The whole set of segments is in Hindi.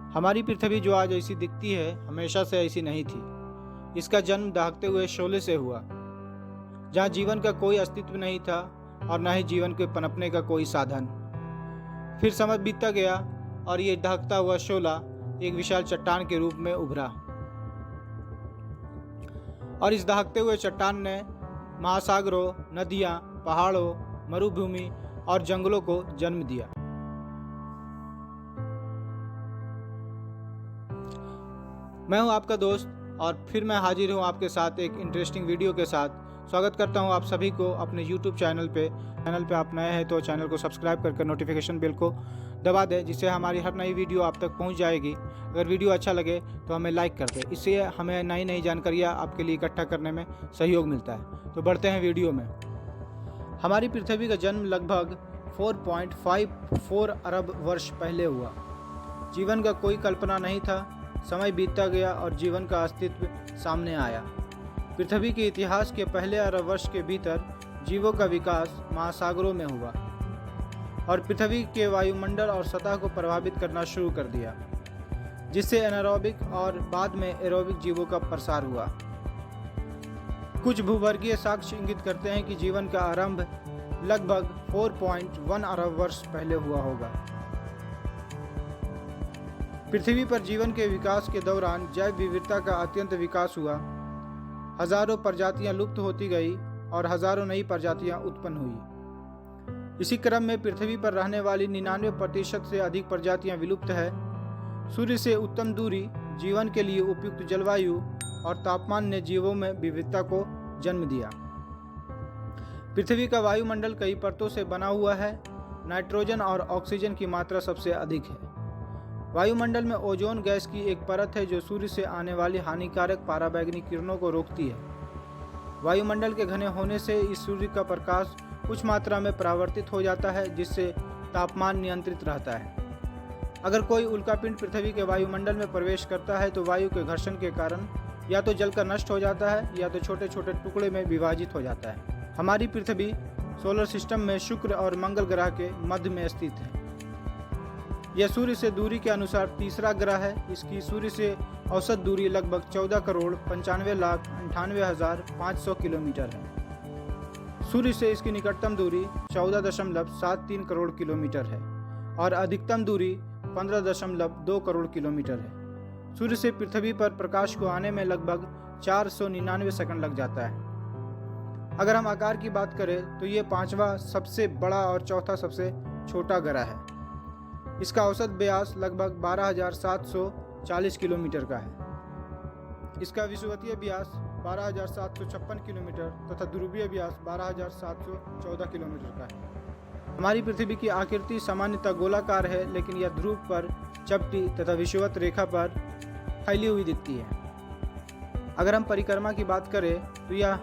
हमारी पृथ्वी जो आज ऐसी दिखती है, हमेशा से ऐसी नहीं थी। इसका जन्म दहकते हुए शोले से हुआ, जहाँ जीवन का कोई अस्तित्व नहीं था और न ही जीवन के पनपने का कोई साधन। फिर समय बीतता गया और ये दहकता हुआ शोला एक विशाल चट्टान के रूप में उभरा, और इस दहकते हुए चट्टान ने महासागरों, नदियां, पहाड़ों, मरुभूमि और जंगलों को जन्म दिया। मैं हूं आपका दोस्त और फिर मैं हाजिर हूं आपके साथ एक इंटरेस्टिंग वीडियो के साथ। स्वागत करता हूं आप सभी को अपने YouTube चैनल पे आप नए हैं तो चैनल को सब्सक्राइब करके नोटिफिकेशन बेल को दबा दें, जिससे हमारी हर नई वीडियो आप तक पहुंच जाएगी। अगर वीडियो अच्छा लगे तो हमें लाइक कर दें, इससे हमें नई नई जानकारियाँ आपके लिए इकट्ठा करने में सहयोग मिलता है। तो बढ़ते हैं वीडियो में। हमारी पृथ्वी का जन्म लगभग 4.54 अरब वर्ष पहले हुआ। जीवन का कोई कल्पना नहीं था। समय बीतता गया और जीवन का अस्तित्व सामने आया। पृथ्वी के इतिहास के पहले अरब वर्ष के भीतर जीवों का विकास महासागरों में हुआ और पृथ्वी के वायुमंडल और सतह को प्रभावित करना शुरू कर दिया, जिससे एनारोबिक और बाद में एरोबिक जीवों का प्रसार हुआ। कुछ भूवर्गीय साक्ष्य इंगित करते हैं कि जीवन का आरंभ लगभग 4.1 अरब वर्ष पहले हुआ होगा। पृथ्वी पर जीवन के विकास के दौरान जैव विविधता का अत्यंत विकास हुआ। हजारों प्रजातियां लुप्त होती गई और हजारों नई प्रजातियां उत्पन्न हुई। इसी क्रम में पृथ्वी पर रहने वाली 99% से अधिक प्रजातियां विलुप्त है। सूर्य से उत्तम दूरी, जीवन के लिए उपयुक्त जलवायु और तापमान ने जीवों में विविधता को जन्म दिया। पृथ्वी का वायुमंडल कई परतों से बना हुआ है। नाइट्रोजन और ऑक्सीजन की मात्रा सबसे अधिक है। वायुमंडल में ओजोन गैस की एक परत है जो सूर्य से आने वाली हानिकारक पराबैंगनी किरणों को रोकती है। वायुमंडल के घने होने से इस सूर्य का प्रकाश कुछ मात्रा में परावर्तित हो जाता है, जिससे तापमान नियंत्रित रहता है। अगर कोई उल्कापिंड पृथ्वी के वायुमंडल में प्रवेश करता है तो वायु के घर्षण के कारण या तो जलकर नष्ट हो जाता है या तो छोटे छोटे टुकड़े में विभाजित हो जाता है। हमारी पृथ्वी सोलर सिस्टम में शुक्र और मंगल ग्रह के मध्य में स्थित है। यह सूर्य से दूरी के अनुसार तीसरा ग्रह है। इसकी सूर्य से औसत दूरी लगभग 14,95,98,500 किलोमीटर है। सूर्य से इसकी निकटतम दूरी 14.73 करोड़ किलोमीटर है और अधिकतम दूरी 15.2 करोड़ किलोमीटर है। सूर्य से पृथ्वी पर प्रकाश को आने में लगभग 499 सेकंड लग जाता है। अगर हम आकार की बात करें तो ये 5वां सबसे बड़ा और चौथा सबसे छोटा ग्रह है। इसका औसत व्यास लगभग 12,740 किलोमीटर का है। इसका विषुवतीय व्यास 12,756 किलोमीटर तथा ध्रुवीय व्यास 12,714 किलोमीटर का है। हमारी पृथ्वी की आकृति सामान्यतः गोलाकार है, लेकिन यह ध्रुव पर चपटी तथा विषुवत रेखा पर फैली हुई दिखती है। अगर हम परिक्रमा की बात करें तो यह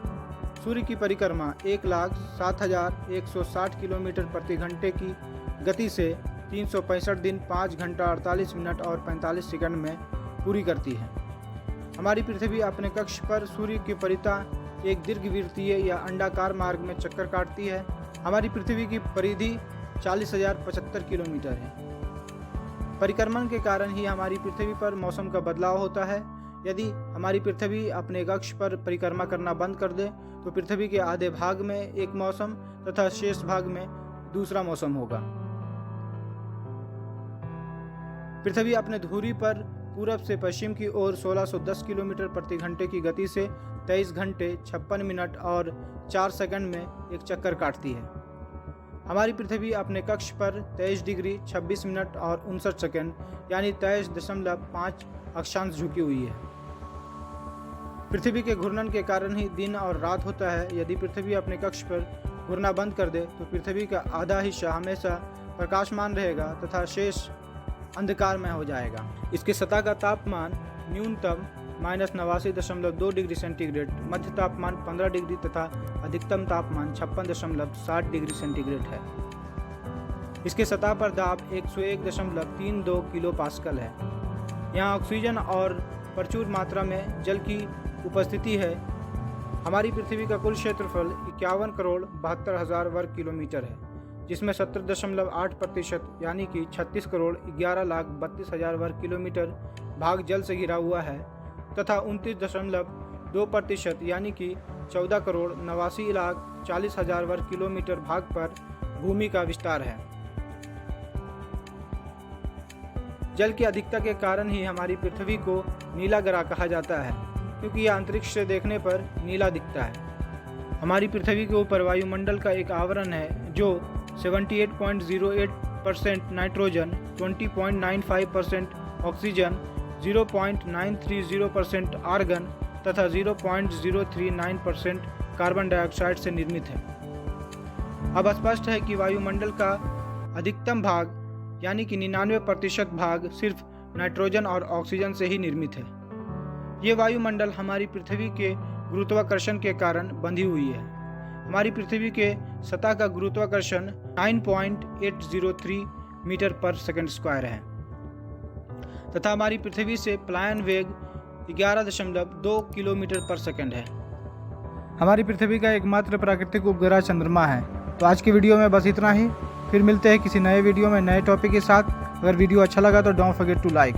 सूर्य की परिक्रमा 1,07,160 किलोमीटर प्रति घंटे की गति से 365 दिन 5 घंटा 48 मिनट और 45 सेकंड में पूरी करती है। हमारी पृथ्वी अपने कक्ष पर सूर्य के परितः एक दीर्घवृत्तीय या अंडाकार मार्ग में चक्कर काटती है। हमारी पृथ्वी की परिधि 40,075 किलोमीटर है। परिक्रमण के कारण ही हमारी पृथ्वी पर मौसम का बदलाव होता है। यदि हमारी पृथ्वी अपने कक्ष पर परिक्रमा करना बंद कर दे तो पृथ्वी के आधे भाग में एक मौसम तथा शेष भाग में दूसरा मौसम होगा। पृथ्वी अपने धुरी पर पूरब से पश्चिम की ओर 1610 किलोमीटर प्रति घंटे की गति से 23 घंटे 56 मिनट और 4 सेकंड में एक चक्कर काटती है। हमारी पृथ्वी अपने कक्ष पर 23 डिग्री 26 मिनट और 59 सेकंड यानी 23.5 अक्षांश झुकी हुई है। पृथ्वी के घूर्णन के कारण ही दिन और रात होता है। यदि पृथ्वी अपने कक्ष पर घूरना बंद कर दे तो पृथ्वी का आधा हिस्सा हमेशा प्रकाशमान रहेगा तथा शेष अंधकार में हो जाएगा। इसके सतह का तापमान न्यूनतम -89.2 डिग्री सेंटीग्रेड, मध्य तापमान 15 डिग्री तथा अधिकतम तापमान 56.7 डिग्री सेंटीग्रेड है। इसके सतह पर दाब 101.32 किलो पास्कल है। यहाँ ऑक्सीजन और प्रचुर मात्रा में जल की उपस्थिति है। हमारी पृथ्वी का कुल क्षेत्रफल 51 करोड़ 72 हज़ार वर्ग किलोमीटर है। जिसमें 70.8% यानी कि 36,11,32,000 वर्ग किलोमीटर भाग जल से घिरा हुआ है तथा 29.2% यानी कि 14,89,40,000 वर्ग किलोमीटर भाग पर भूमि का विस्तार है। जल की अधिकता के कारण ही हमारी पृथ्वी को नीला ग्रह कहा जाता है, क्योंकि यह अंतरिक्ष से देखने पर नीला दिखता है। हमारी पृथ्वी के ऊपर वायुमंडल का एक आवरण है जो 78.08% नाइट्रोजन, 20.95% ऑक्सीजन, 0.930% आर्गन तथा 0.039% कार्बन डाइऑक्साइड से निर्मित है। अब स्पष्ट है कि वायुमंडल का अधिकतम भाग यानी कि 99% भाग सिर्फ नाइट्रोजन और ऑक्सीजन से ही निर्मित है। ये वायुमंडल हमारी पृथ्वी के गुरुत्वाकर्षण के कारण बंधी हुई है। हमारी पृथ्वी के सतह का गुरुत्वाकर्षण 9.803 मीटर पर सेकंड स्क्वायर है तथा हमारी पृथ्वी से पलायन वेग 11.2 किलोमीटर पर सेकंड है। हमारी पृथ्वी का एकमात्र प्राकृतिक उपग्रह चंद्रमा है। तो आज की वीडियो में बस इतना ही। फिर मिलते हैं किसी नए वीडियो में नए टॉपिक के साथ। अगर वीडियो अच्छा लगा तो डोंट फॉरगेट टू लाइक।